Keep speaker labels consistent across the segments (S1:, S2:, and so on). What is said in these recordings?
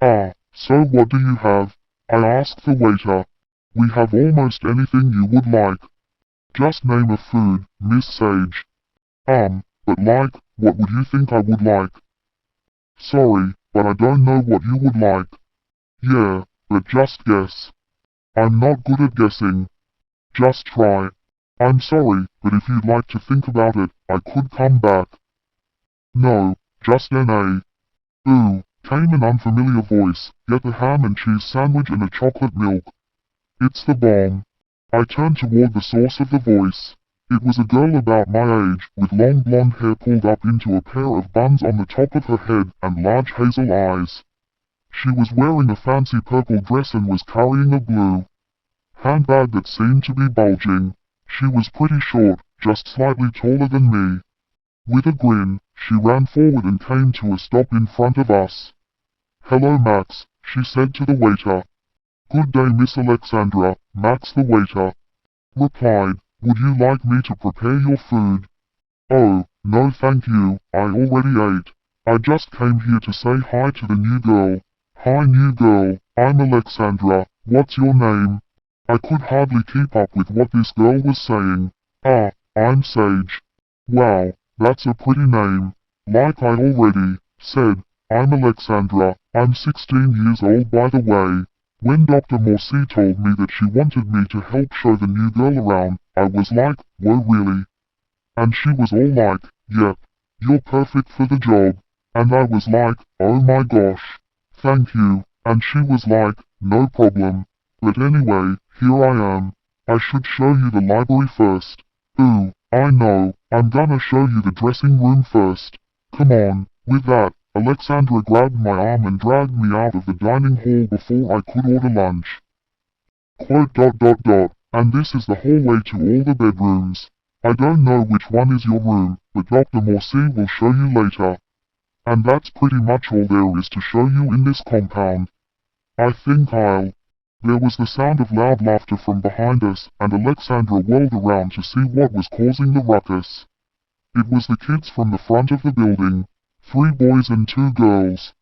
S1: "Ah, so what do you have?" I asked the waiter. "We have almost anything you would like." "Just name a food, Miss Sage." But what would you think I would like?" "Sorry, but I don't know what you would like." "Yeah, but just guess." "I'm not good at guessing." "Just try." "I'm sorry, but if you'd like to think about it, I could come back." "No, just NA." "Ooh," came an unfamiliar voice, "get the ham and cheese sandwich and a chocolate milk." "It's the bomb." I turned toward the source of the voice. It was a girl about my age, with long blonde hair pulled up into a pair of buns on the top of her head and large hazel eyes. She was wearing a fancy purple dress and was carrying a blue handbag that seemed to be bulging. She was pretty short, just slightly taller than me. With a grin, she ran forward and came to a stop in front of us. "Hello, Max," she said to the waiter. "Good day, Miss Alexandra," Max the waiter replied. "Would you like me to prepare your food?" "Oh, no thank you, I already ate. I just came here to say hi to the new girl." "Hi new girl, I'm Alexandra, what's your name?" I could hardly keep up with what this girl was saying. "Ah, I'm Sage." "Wow, that's a pretty name." "Like I already said, I'm Alexandra, I'm 16 years old by the way." When Dr. Morsi told me that she wanted me to help show the new girl around, I was like, whoa really? And she was all like, yep, you're perfect for the job. And I was like, oh my gosh, thank you. And she was like, no problem. But anyway, here I am. I should show you the library first. Ooh, I know, I'm gonna show you the dressing room first. Come on. With that, Alexandra grabbed my arm and dragged me out of the dining hall before I could order lunch. And this is the hallway to all the bedrooms. I don't know which one is your room, but Dr. Morsi will show you later. And that's pretty much all there is to show you in this compound. I think I'll... There was the sound of loud laughter from behind us, and Alexandra whirled around to see what was causing the ruckus. It was the kids from the front of the building. 3 boys and 2 girls.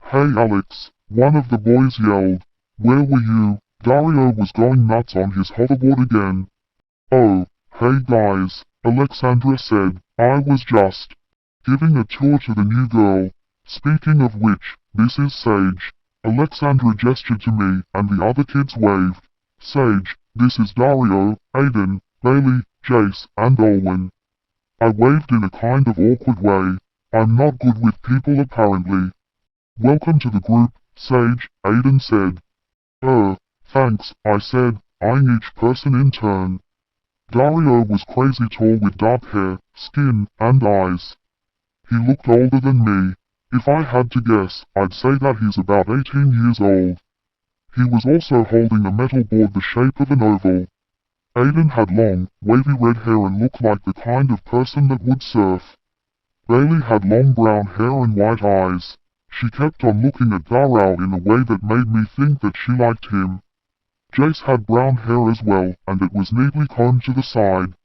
S1: "Hey Alex," one of the boys yelled. "Where were you?" Dario was going nuts on his hoverboard again. "Oh, hey guys," Alexandra said. "I was just giving a tour to the new girl. Speaking of which, this is Sage." Alexandra gestured to me, and the other kids waved. "Sage, this is Dario, Aiden, Bailey, Jace, and Olwen." I waved in a kind of awkward way. I'm not good with people apparently. "Welcome to the group, Sage," Aiden said. Thanks," I said, eyeing each person in turn. Dario was crazy tall with dark hair, skin, and eyes. He looked older than me. If I had to guess, I'd say that he's about 18 years old. He was also holding a metal board the shape of an oval. Aiden had long, wavy red hair and looked like the kind of person that would surf. Bailey had long brown hair and white eyes. She kept on looking at Dario in a way that made me think that she liked him. Jace had brown hair as well, and it was neatly combed to the side.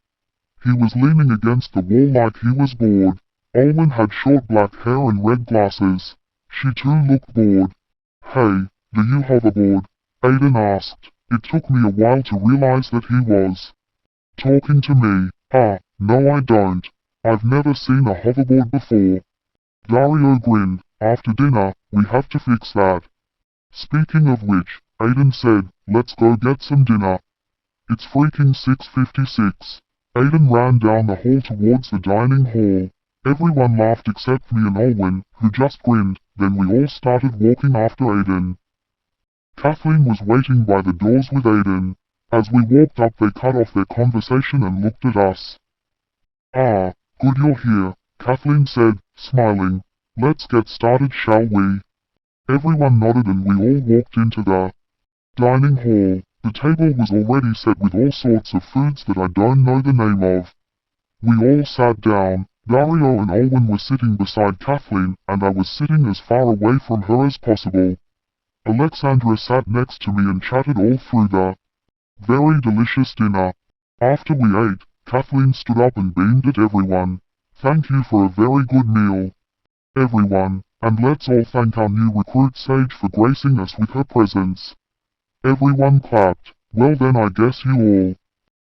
S1: He was leaning against the wall like he was bored. Olwen had short black hair and red glasses. She too looked bored. "Hey, do you hoverboard?" Aiden asked. It took me a while to realize that he was talking to me. No I don't. I've never seen a hoverboard before." Dario grinned. "After dinner, we have to fix that." "Speaking of which," Aiden said, "let's go get some dinner. It's freaking 6:56. Aiden ran down the hall towards the dining hall. Everyone laughed except me and Olwen, who just grinned. Then we all started walking after Aiden. Kathleen was waiting by the doors with Aiden. As we walked up they cut off their conversation and looked at us. "Ah, good you're here," Kathleen said, smiling. "Let's get started, shall we?" Everyone nodded and we all walked into the dining hall. The table was already set with all sorts of foods that I don't know the name of. We all sat down. Dario and Olwen were sitting beside Kathleen, and I was sitting as far away from her as possible. Alexandra sat next to me and chatted all through the very delicious dinner. After we ate, Kathleen stood up and beamed at everyone. "Thank you for a very good meal, everyone." And let's all thank our new recruit Sage for gracing us with her presence. Everyone clapped. Well then I guess you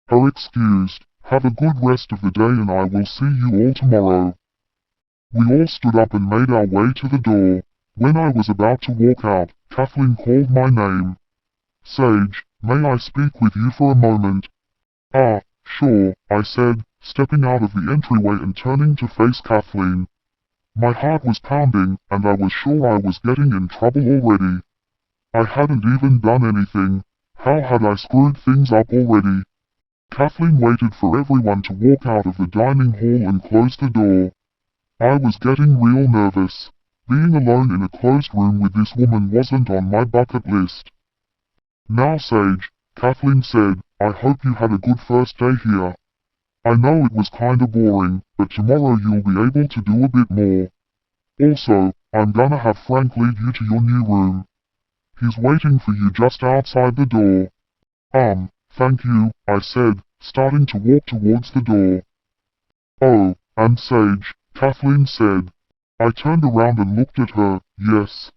S1: all are excused. Have a good rest of the day and I will see you all tomorrow. We all stood up and made our way to the door. When I was about to walk out, Kathleen called my name. Sage, may I speak with you for a moment? Ah, sure, I said, stepping out of the entryway and turning to face Kathleen. My heart was pounding, and I was sure I was getting in trouble already. I hadn't even done anything. How had I screwed things up already? Kathleen waited for everyone to walk out of the dining hall and close the door. I was getting real nervous. Being alone in a closed room with this woman wasn't on my bucket list. Now Sage, Kathleen said, I hope you had a good first day here. I know it was kinda boring, but tomorrow you'll be able to do a bit more. Also, I'm gonna have Frank lead you to your new room. He's waiting for you just outside the door. Thank you, I said, starting to walk towards the door. Oh, and Sage, Kathleen said. I turned around and looked at her. Yes.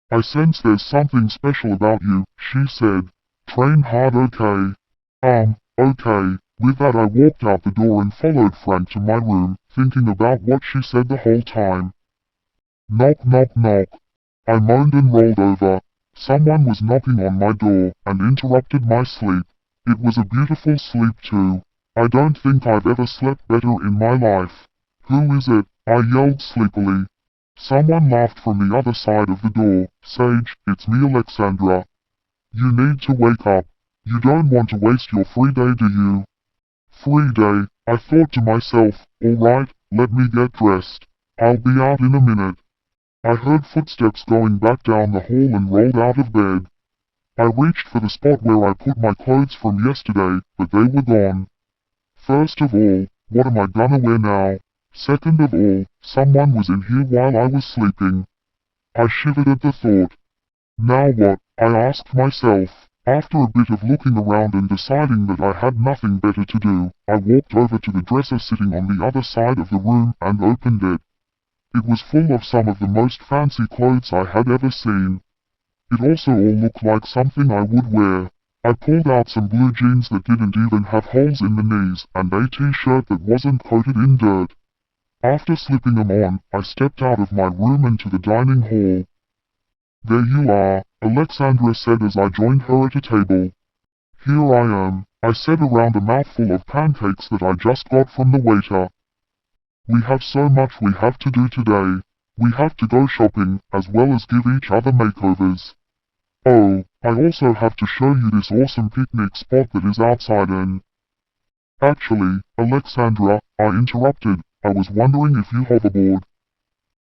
S1: I sense there's something special about you, she said. Train hard, okay? Okay. With that I walked out the door and followed Frank to my room, thinking about what she said the whole time. Knock knock knock. I moaned and rolled over. Someone was knocking on my door, and interrupted my sleep. It was a beautiful sleep too. I don't think I've ever slept better in my life. Who is it? I yelled sleepily. Someone laughed from the other side of the door. Sage, it's me Alexandra. You need to wake up. You don't want to waste your free day, do you? Free day, I thought to myself, alright, let me get dressed. I'll be out in a minute. I heard footsteps going back down the hall and rolled out of bed. I reached for the spot where I put my clothes from yesterday, but they were gone. First of all, what am I gonna wear now? Second of all, someone was in here while I was sleeping. I shivered at the thought. Now what? I asked myself. After a bit of looking around and deciding that I had nothing better to do, I walked over to the dresser sitting on the other side of the room and opened it. It was full of some of the most fancy clothes I had ever seen. It also all looked like something I would wear. I pulled out some blue jeans that didn't even have holes in the knees, and a t-shirt that wasn't coated in dirt. After slipping them on, I stepped out of my room and to the dining hall. There you are, Alexandra said as I joined her at a table. Here I am, I said around a mouthful of pancakes that I just got from the waiter. We have so much we have to do today. We have to go shopping, as well as give each other makeovers. Oh, I also have to show you this awesome picnic spot that is outside and... Actually, Alexandra, I interrupted, I was wondering if you hoverboard.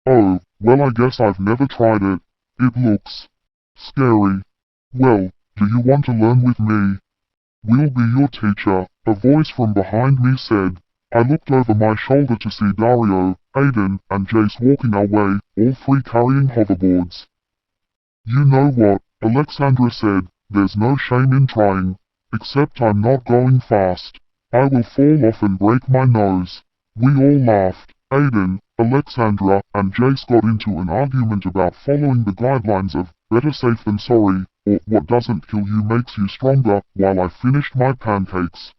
S1: Oh, well I guess I've never tried it. It looks... scary. Well, do you want to learn with me? We'll be your teacher, a voice from behind me said. I looked over my shoulder to see Dario, Aiden, and Jace walking our way, all three carrying hoverboards. You know what, Alexandra said, there's no shame in trying. Except I'm not going fast. I will fall off and break my nose. We all laughed. Aiden, Alexandra, and Jace got into an argument about following the guidelines of better safe than sorry, or what doesn't kill you makes you stronger, while I finished my pancakes.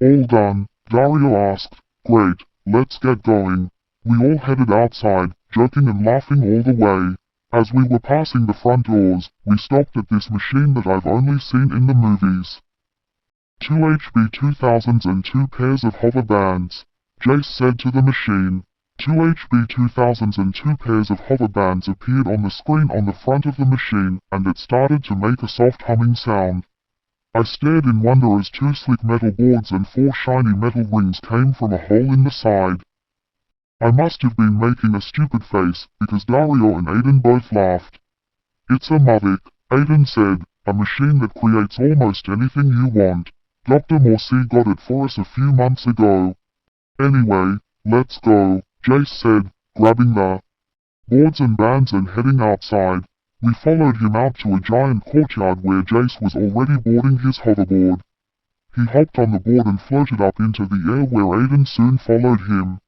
S1: All done, Dario asked. Great, let's get going. We all headed outside, joking and laughing all the way. As we were passing the front doors, we stopped at this machine that I've only seen in the movies. 2 HB 2000s and 2 pairs of hover bands. Jace said to the machine. 2 HB 2000s and 2 pairs of hover bands appeared on the screen on the front of the machine, and it started to make a soft humming sound. I stared in wonder as 2 slick metal boards and 4 shiny metal rings came from a hole in the side. I must have been making a stupid face, because Dario and Aiden both laughed. It's a Mavic, Aiden said, a machine that creates almost anything you want. Dr. Morsi got it for us a few months ago. Anyway, let's go, Jace said, grabbing the boards and bands and heading outside. We followed him out to a giant courtyard where Jace was already boarding his hoverboard. He hopped on the board and floated up into the air where Aiden soon followed him.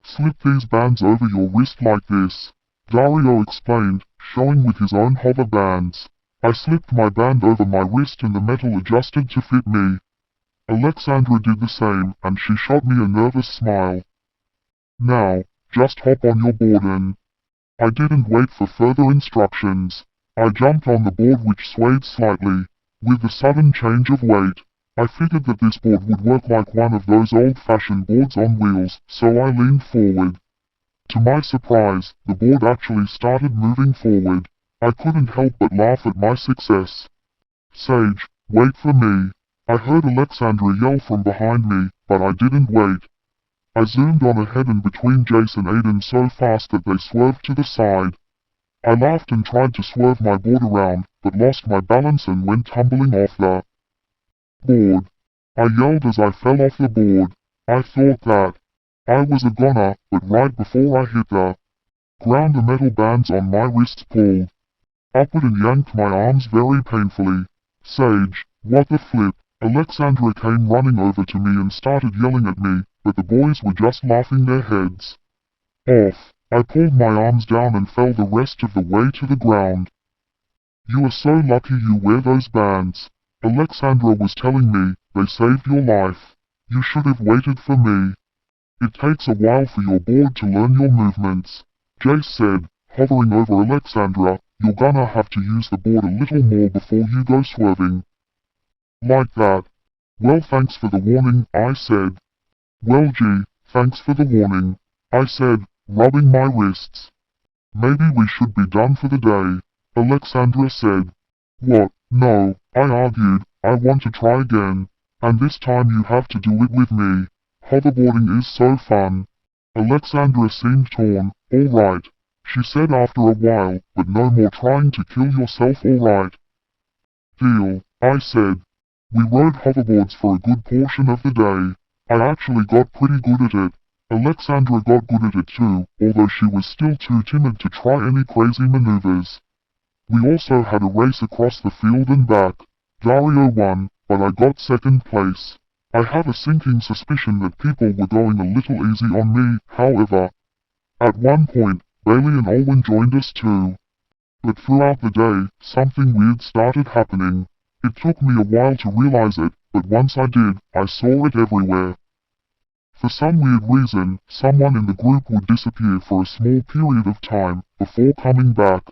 S1: Slip these bands over your wrist like this. Dario explained, showing with his own hover bands. I slipped my band over my wrist and the metal adjusted to fit me. Alexandra did the same, and she shot me a nervous smile. Now, just hop on your board and... I didn't wait for further instructions. I jumped on the board which swayed slightly. With the sudden change of weight, I figured that this board would work like one of those old-fashioned boards on wheels, so I leaned forward. To my surprise, the board actually started moving forward. I couldn't help but laugh at my success. Sage, wait for me. I heard Alexandra yell from behind me, but I didn't wait. I zoomed on ahead and between Jace and Aiden so fast that they swerved to the side. I laughed and tried to swerve my board around, but lost my balance and went tumbling off the board. I yelled as I fell off the board. I thought that I was a goner, but right before I hit the ground the metal bands on my wrists pulled upward and yanked my arms very painfully. Sage, what the flip? Alexandra came running over to me and started yelling at me, but the boys were just laughing their heads off. I pulled my arms down and fell the rest of the way to the ground. You are so lucky you wear those bands. Alexandra was telling me, they saved your life. You should have waited for me. It takes a while for your board to learn your movements. Jace said, hovering over Alexandra, you're gonna have to use the board a little more before you go swerving. Like that. Well, thanks for the warning, I said. Well gee, thanks for the warning, I said, rubbing my wrists. Maybe we should be done for the day, Alexandra said. What? No, I argued, I want to try again. And this time you have to do it with me. Hoverboarding is so fun. Alexandra seemed torn. Alright, she said after a while, but no more trying to kill yourself, alright? Deal, I said. We rode hoverboards for a good portion of the day. I actually got pretty good at it. Alexandra got good at it too, although she was still too timid to try any crazy maneuvers. We also had a race across the field and back. Dario won, but I got second place. I have a sinking suspicion that people were going a little easy on me, however. At one point, Bailey and Olwen joined us too. But throughout the day, something weird started happening. It took me a while to realize it, but once I did, I saw it everywhere. For some weird reason, someone in the group would disappear for a small period of time, before coming back.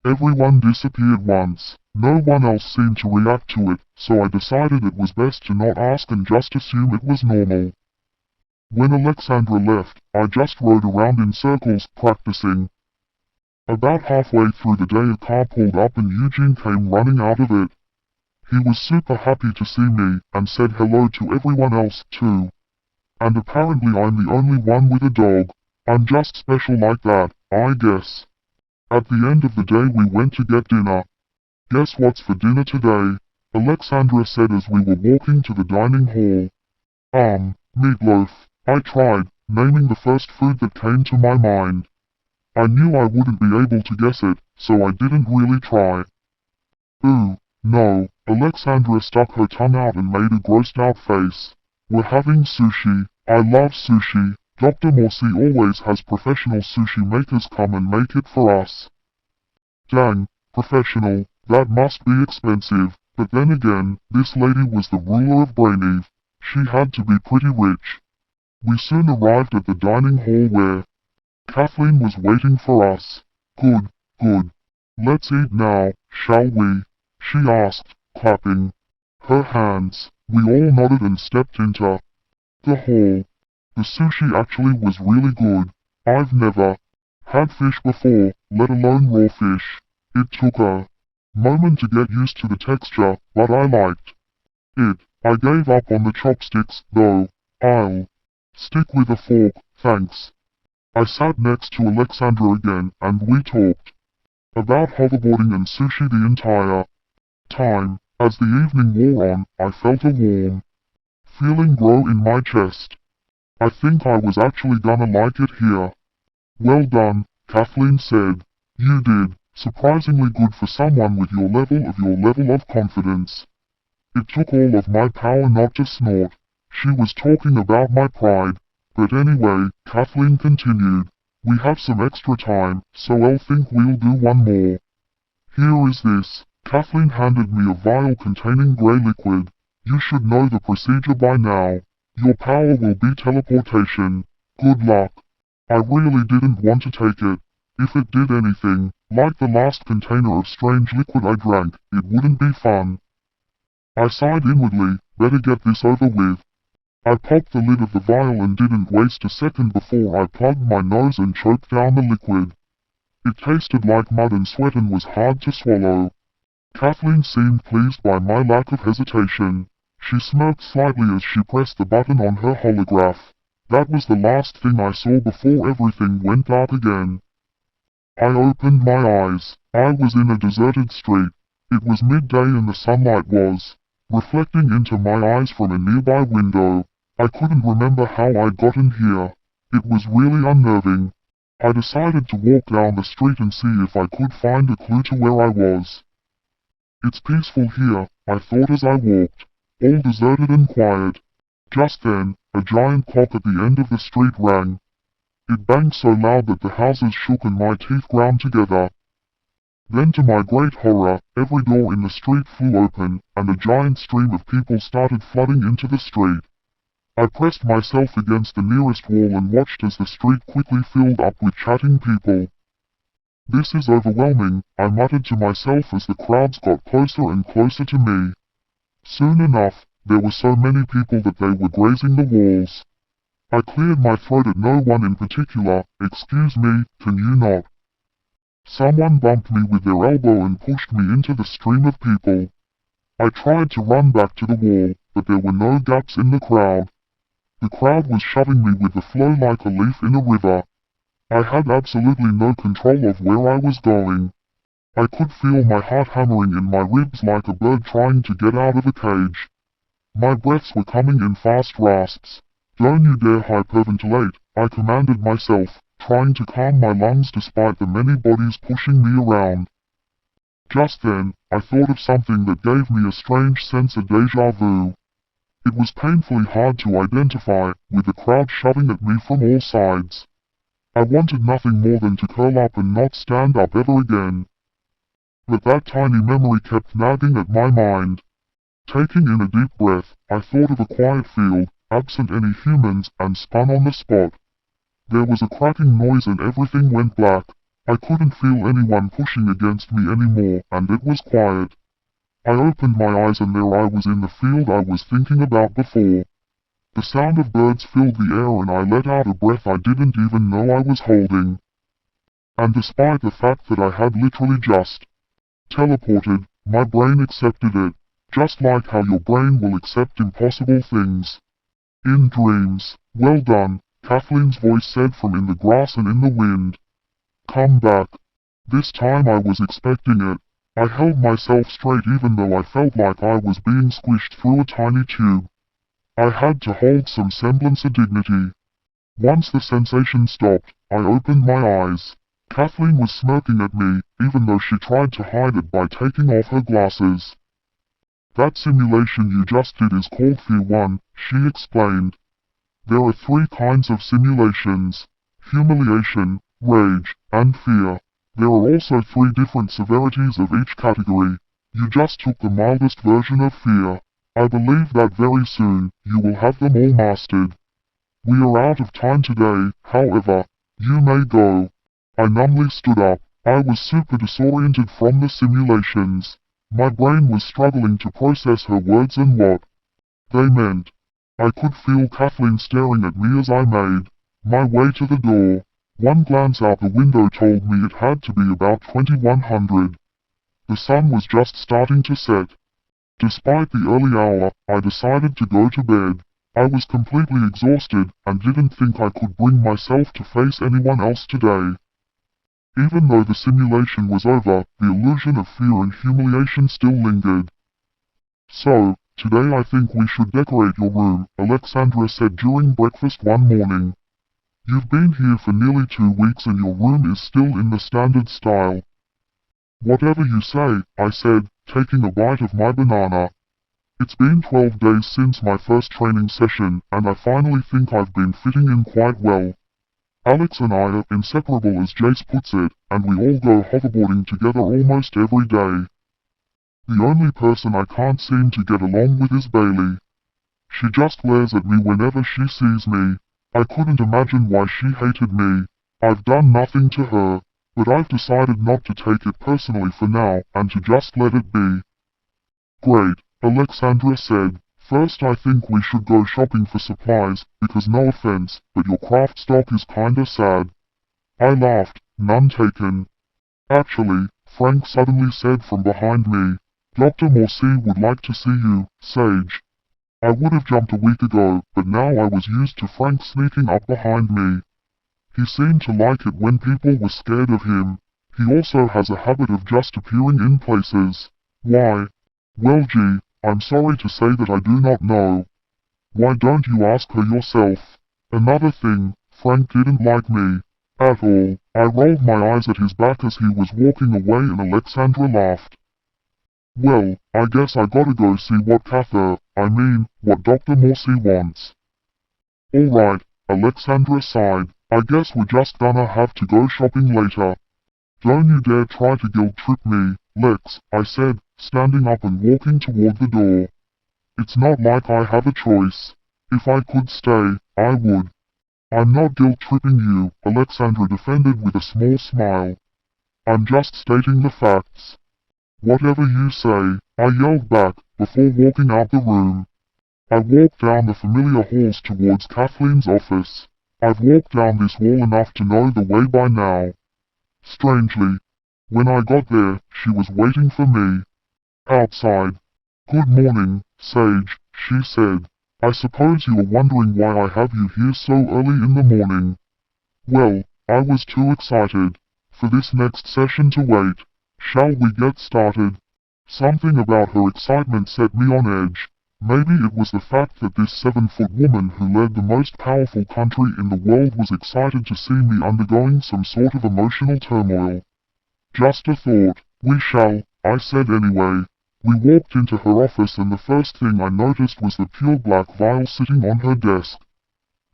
S1: Everyone disappeared once. No one else seemed to react to it, so I decided it was best to not ask and just assume it was normal. When Alexandra left, I just rode around in circles, practicing. About halfway through the day a car pulled up and Eugene came running out of it. He was super happy to see me, and said hello to everyone else, too. And apparently I'm the only one with a dog. I'm just special like that, I guess. At the end of the day we went to get dinner. Guess what's for dinner today? Alexandra said as we were walking to the dining hall. Meatloaf. I tried, naming the first food that came to my mind. I knew I wouldn't be able to guess it, so I didn't really try. Ooh, no, Alexandra stuck her tongue out and made a grossed out face. We're having sushi. I love sushi. Dr. Morsi always has professional sushi makers come and make it for us. Dang, professional, that must be expensive, but then again, this lady was the ruler of Braineve. She had to be pretty rich. We soon arrived at the dining hall where Kathleen was waiting for us. Good, good. Let's eat now, shall we? She asked, clapping her hands. We all nodded and stepped into the hall. The sushi actually was really good. I've never had fish before, let alone raw fish. It took a moment to get used to the texture, but I liked it. I gave up on the chopsticks, though. I'll stick with a fork, thanks. I sat next to Alexandra again, and we talked about hoverboarding and sushi the entire time. As the evening wore on, I felt a warm feeling grow in my chest. I think I was actually gonna like it here. Well done, Kathleen said. You did, surprisingly good for someone with your level of confidence. It took all of my power not to snort. She was talking about my pride. But anyway, Kathleen continued. We have some extra time, so I'll think we'll do one more. Here is this. Kathleen handed me a vial containing grey liquid. You should know the procedure by now. Your power will be teleportation. Good luck. I really didn't want to take it. If it did anything, like the last container of strange liquid I drank, it wouldn't be fun. I sighed inwardly, better get this over with. I popped the lid of the vial and didn't waste a second before I plugged my nose and choked down the liquid. It tasted like mud and sweat and was hard to swallow. Kathleen seemed pleased by my lack of hesitation. She smirked slightly as she pressed the button on her holograph. That was the last thing I saw before everything went dark again. I opened my eyes. I was in a deserted street. It was midday and the sunlight was reflecting into my eyes from a nearby window. I couldn't remember how I'd gotten here. It was really unnerving. I decided to walk down the street and see if I could find a clue to where I was. It's peaceful here, I thought as I walked. All deserted and quiet. Just then, a giant clock at the end of the street rang. It banged so loud that the houses shook and my teeth ground together. Then to my great horror, every door in the street flew open, and a giant stream of people started flooding into the street. I pressed myself against the nearest wall and watched as the street quickly filled up with chatting people. This is overwhelming, I muttered to myself as the crowds got closer and closer to me. Soon enough, there were so many people that they were grazing the walls. I cleared my throat at no one in particular. Excuse me, can you not? Someone bumped me with their elbow and pushed me into the stream of people. I tried to run back to the wall, but there were no gaps in the crowd. The crowd was shoving me with the flow like a leaf in a river. I had absolutely no control of where I was going. I could feel my heart hammering in my ribs like a bird trying to get out of a cage. My breaths were coming in fast rasps. Don't you dare hyperventilate, I commanded myself, trying to calm my lungs despite the many bodies pushing me around. Just then, I thought of something that gave me a strange sense of déjà vu. It was painfully hard to identify, with the crowd shoving at me from all sides. I wanted nothing more than to curl up and not stand up ever again. But that tiny memory kept nagging at my mind. Taking in a deep breath, I thought of a quiet field, absent any humans, and spun on the spot. There was a cracking noise and everything went black. I couldn't feel anyone pushing against me anymore, and it was quiet. I opened my eyes and there I was in the field I was thinking about before. The sound of birds filled the air and I let out a breath I didn't even know I was holding. And despite the fact that I had literally just teleported, my brain accepted it, just like how your brain will accept impossible things. In dreams. Well done, Kathleen's voice said from in the grass and in the wind. Come back. This time I was expecting it. I held myself straight even though I felt like I was being squished through a tiny tube. I had to hold some semblance of dignity. Once the sensation stopped, I opened my eyes. Kathleen was smirking at me, even though she tried to hide it by taking off her glasses. That simulation you just did is called Fear 1, she explained. There are 3 kinds of simulations: humiliation, rage, and fear. There are also 3 different severities of each category. You just took the mildest version of fear. I believe that very soon, you will have them all mastered. We are out of time today, however. You may go. I numbly stood up. I was super disoriented from the simulations. My brain was struggling to process her words and what they meant. I could feel Kathleen staring at me as I made my way to the door. One glance out the window told me it had to be about 2100. The sun was just starting to set. Despite the early hour, I decided to go to bed. I was completely exhausted, and didn't think I could bring myself to face anyone else today. Even though the simulation was over, the illusion of fear and humiliation still lingered. So, today I think we should decorate your room, Alexandra said during breakfast one morning. You've been here for nearly 2 weeks and your room is still in the standard style. Whatever you say, I said, taking a bite of my banana. It's been 12 days since my first training session, and I finally think I've been fitting in quite well. Alex and I are inseparable as Jace puts it, and we all go hoverboarding together almost every day. The only person I can't seem to get along with is Bailey. She just glares at me whenever she sees me. I couldn't imagine why she hated me. I've done nothing to her, but I've decided not to take it personally for now and to just let it be. Great, Alexandra said. First I think we should go shopping for supplies, because no offense, but your craft stock is kinda sad. I laughed, none taken. Actually, Frank suddenly said from behind me, Dr. Morsi would like to see you, Sage. I would have jumped a week ago, but now I was used to Frank sneaking up behind me. He seemed to like it when people were scared of him. He also has a habit of just appearing in places. Why? Well gee, I'm sorry to say that I do not know. Why don't you ask her yourself? Another thing, Frank didn't like me. At all. I rolled my eyes at his back as he was walking away and Alexandra laughed. Well, I guess I gotta go see what what Dr. Morsi wants. Alright, Alexandra sighed. I guess we're just gonna have to go shopping later. Don't you dare try to guilt trip me, Lex, I said, standing up and walking toward the door. It's not like I have a choice. If I could stay, I would. I'm not guilt tripping you, Alexandra defended with a small smile. I'm just stating the facts. Whatever you say, I yelled back, before walking out the room. I walked down the familiar halls towards Kathleen's office. I've walked down this wall enough to know the way by now. Strangely, when I got there, she was waiting for me. Outside. Good morning, Sage, she said. I suppose you are wondering why I have you here so early in the morning. Well, I was too excited for this next session to wait. Shall we get started? Something about her excitement set me on edge. Maybe it was the fact that this 7-foot woman who led the most powerful country in the world was excited to see me undergoing some sort of emotional turmoil. Just a thought. We shall, I said anyway. We walked into her office and the first thing I noticed was the pure black vial sitting on her desk.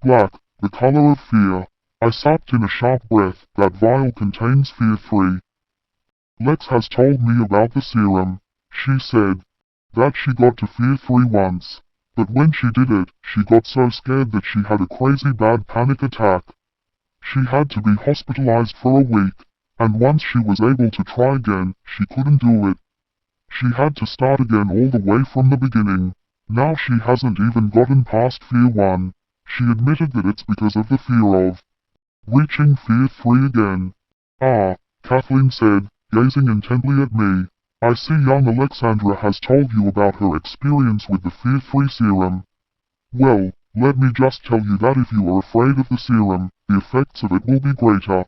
S1: Black, the color of fear. I sucked in a sharp breath. That vial contains Fear 3. Lex has told me about the serum, she said. That she got to Fear 3 once. But when she did it, she got so scared that she had a crazy bad panic attack. She had to be hospitalized for a week, and once she was able to try again, she couldn't do it. She had to start again all the way from the beginning. Now she hasn't even gotten past Fear 1. She admitted that it's because of the fear of reaching Fear 3 again. Ah, Kathleen said, gazing intently at me. I see young Alexandra has told you about her experience with the Fear 3 serum. Well, let me just tell you that if you are afraid of the serum, the effects of it will be greater.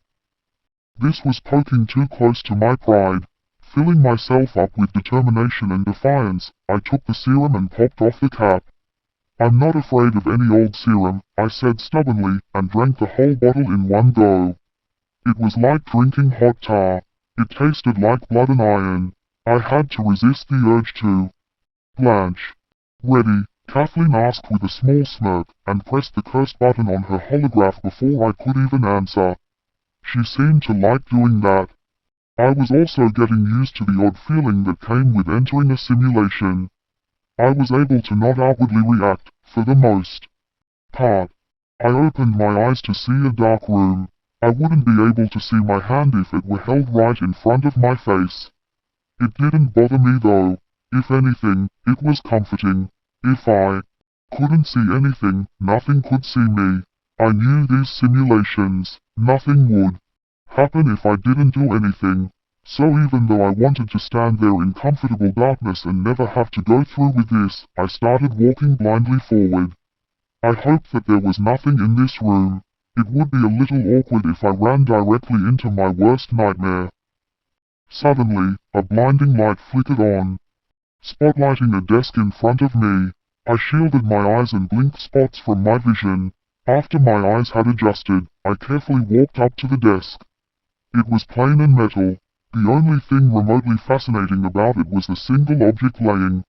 S1: This was poking too close to my pride. Filling myself up with determination and defiance, I took the serum and popped off the cap. I'm not afraid of any old serum, I said stubbornly, and drank the whole bottle in one go. It was like drinking hot tar. It tasted like blood and iron. I had to resist the urge to blanch. Ready? Kathleen asked with a small smirk, and pressed the cursed button on her holograph before I could even answer. She seemed to like doing that. I was also getting used to the odd feeling that came with entering a simulation. I was able to not outwardly react, for the most part. I opened my eyes to see a dark room. I wouldn't be able to see my hand if it were held right in front of my face. It didn't bother me though. If anything, it was comforting. If I couldn't see anything, nothing could see me. I knew these simulations, nothing would happen if I didn't do anything. So even though I wanted to stand there in comfortable darkness and never have to go through with this, I started walking blindly forward. I hoped that there was nothing in this room. It would be a little awkward if I ran directly into my worst nightmare. Suddenly, a blinding light flickered on, spotlighting a desk in front of me. I shielded my eyes and blinked spots from my vision. After my eyes had adjusted, I carefully walked up to the desk. It was plain and metal. The only thing remotely fascinating about it was the single object laying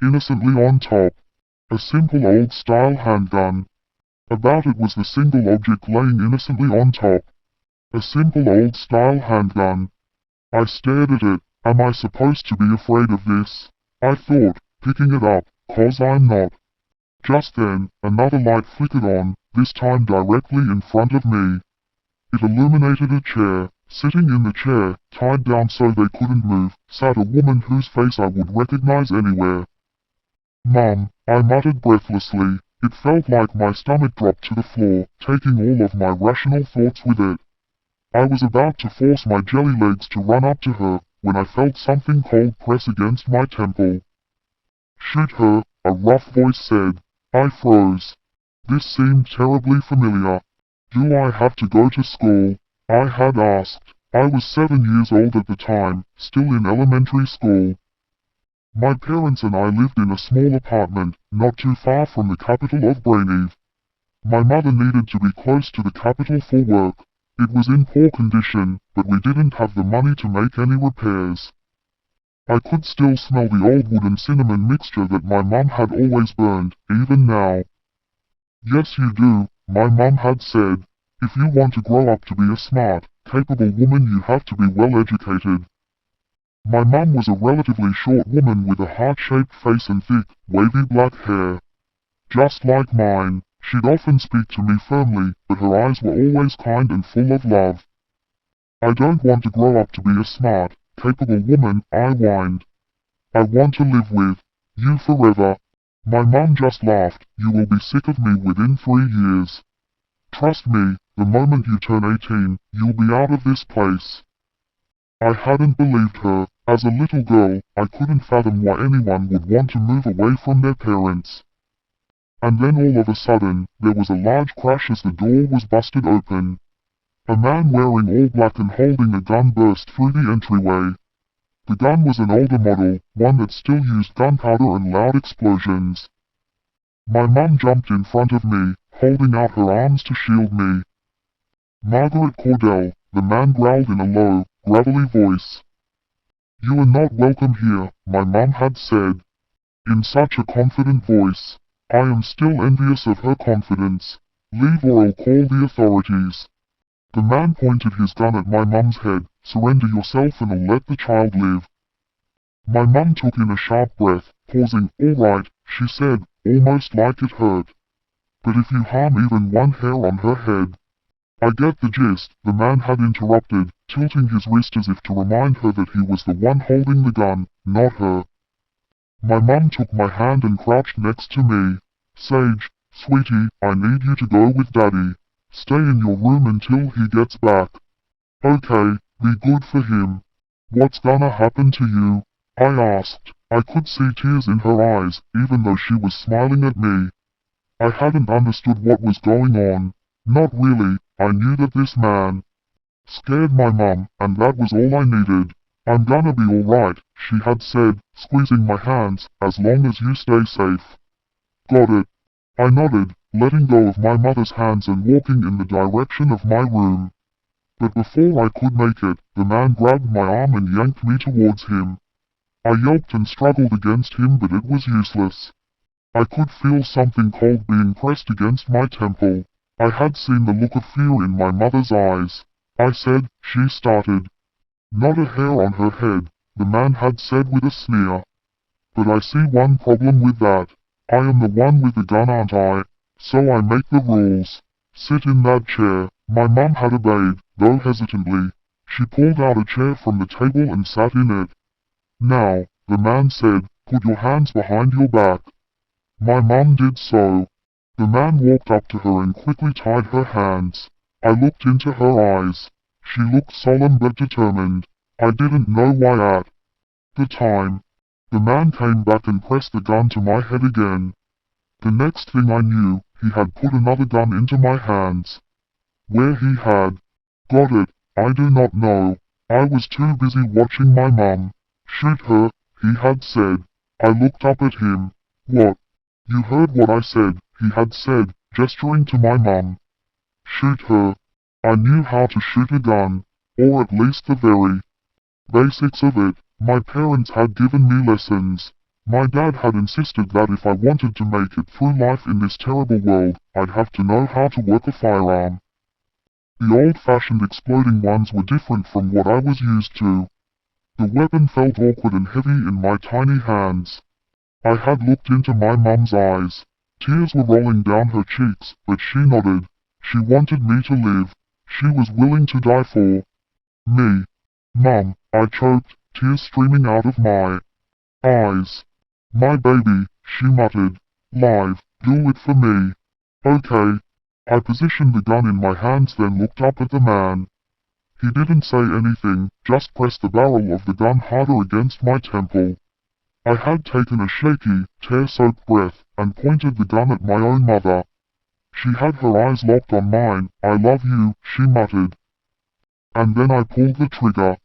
S1: innocently on top. A simple old-style handgun. About it was the single object laying innocently on top. A simple old-style handgun. I stared at it. Am I supposed to be afraid of this? I thought, picking it up, 'cause I'm not. Just then, another light flickered on, this time directly in front of me. It illuminated a chair. Sitting in the chair, tied down so they couldn't move, sat a woman whose face I would recognize anywhere. "Mum," I muttered breathlessly. It felt like my stomach dropped to the floor, taking all of my rational thoughts with it. I was about to force my jelly legs to run up to her, when I felt something cold press against my temple. "Shoot her," a rough voice said. I froze. This seemed terribly familiar. "Do I have to go to school?" I had asked. I was 7 years old at the time, still in elementary school. My parents and I lived in a small apartment, not too far from the capital of Braineve. My mother needed to be close to the capital for work. It was in poor condition, but we didn't have the money to make any repairs. I could still smell the old wood and cinnamon mixture that my mum had always burned, even now. "Yes you do," my mum had said. "If you want to grow up to be a smart, capable woman you have to be well educated." My mum was a relatively short woman with a heart-shaped face and thick, wavy black hair. Just like mine, she'd often speak to me firmly, but her eyes were always kind and full of love. "I don't want to grow up to be a smart, capable woman," I whined. "I want to live with you forever." My mum just laughed. "You will be sick of me within 3 years. Trust me, the moment you turn 18, you'll be out of this place." I hadn't believed her. As a little girl, I couldn't fathom why anyone would want to move away from their parents. And then all of a sudden, there was a large crash as the door was busted open. A man wearing all black and holding a gun burst through the entryway. The gun was an older model, one that still used gunpowder and loud explosions. My mum jumped in front of me, holding out her arms to shield me. "Margaret Cordell," the man growled in a low, gravelly voice. "You are not welcome here," my mum had said. In such a confident voice. I am still envious of her confidence. "Leave or I'll call the authorities." The man pointed his gun at my mum's head. "Surrender yourself and I'll let the child live." My mum took in a sharp breath, pausing. "All right," she said, almost like it hurt. "But if you harm even one hair on her head—" "I get the gist," the man had interrupted, tilting his wrist as if to remind her that he was the one holding the gun, not her. My mum took my hand and crouched next to me. "Sage, sweetie, I need you to go with Daddy. Stay in your room until he gets back." "Okay, be good for him." "What's gonna happen to you?" I asked. I could see tears in her eyes, even though she was smiling at me. I hadn't understood what was going on. Not really. I knew that this man scared my mum, and that was all I needed. "I'm gonna be alright," she had said, squeezing my hands, "as long as you stay safe." "Got it." I nodded, letting go of my mother's hands and walking in the direction of my room. But before I could make it, the man grabbed my arm and yanked me towards him. I yelped and struggled against him, but it was useless. I could feel something cold being pressed against my temple. I had seen the look of fear in my mother's eyes. I said, she started. "Not a hair on her head," the man had said with a sneer. "But I see one problem with that. I am the one with the gun, aren't I? So I make the rules. Sit in that chair." My mum had obeyed, though hesitantly. She pulled out a chair from the table and sat in it. "Now," the man said, "put your hands behind your back." My mum did so. The man walked up to her and quickly tied her hands. I looked into her eyes. She looked solemn but determined. I didn't know why at the time. The man came back and pressed the gun to my head again. The next thing I knew, he had put another gun into my hands. Where he had got it, I do not know. I was too busy watching my mum. "Shoot her," he had said. I looked up at him. "What?" "You heard what I said," he had said, gesturing to my mum. "Shoot her." I knew how to shoot a gun, or at least the very basics of it. My parents had given me lessons. My dad had insisted that if I wanted to make it through life in this terrible world, I'd have to know how to work a firearm. The old-fashioned exploding ones were different from what I was used to. The weapon felt awkward and heavy in my tiny hands. I had looked into my mum's eyes. Tears were rolling down her cheeks, but she nodded. She wanted me to live. She was willing to die for me. Mum, I choked, tears streaming out of my eyes. My baby, she muttered. Live, do it for me. Okay. I positioned the gun in my hands, then looked up at the man. He didn't say anything, just pressed the barrel of the gun harder against my temple. I had taken a shaky, tear-soaked breath, and pointed the gun at my own mother. She had her eyes locked on mine. I love you, she muttered. And then I pulled the trigger.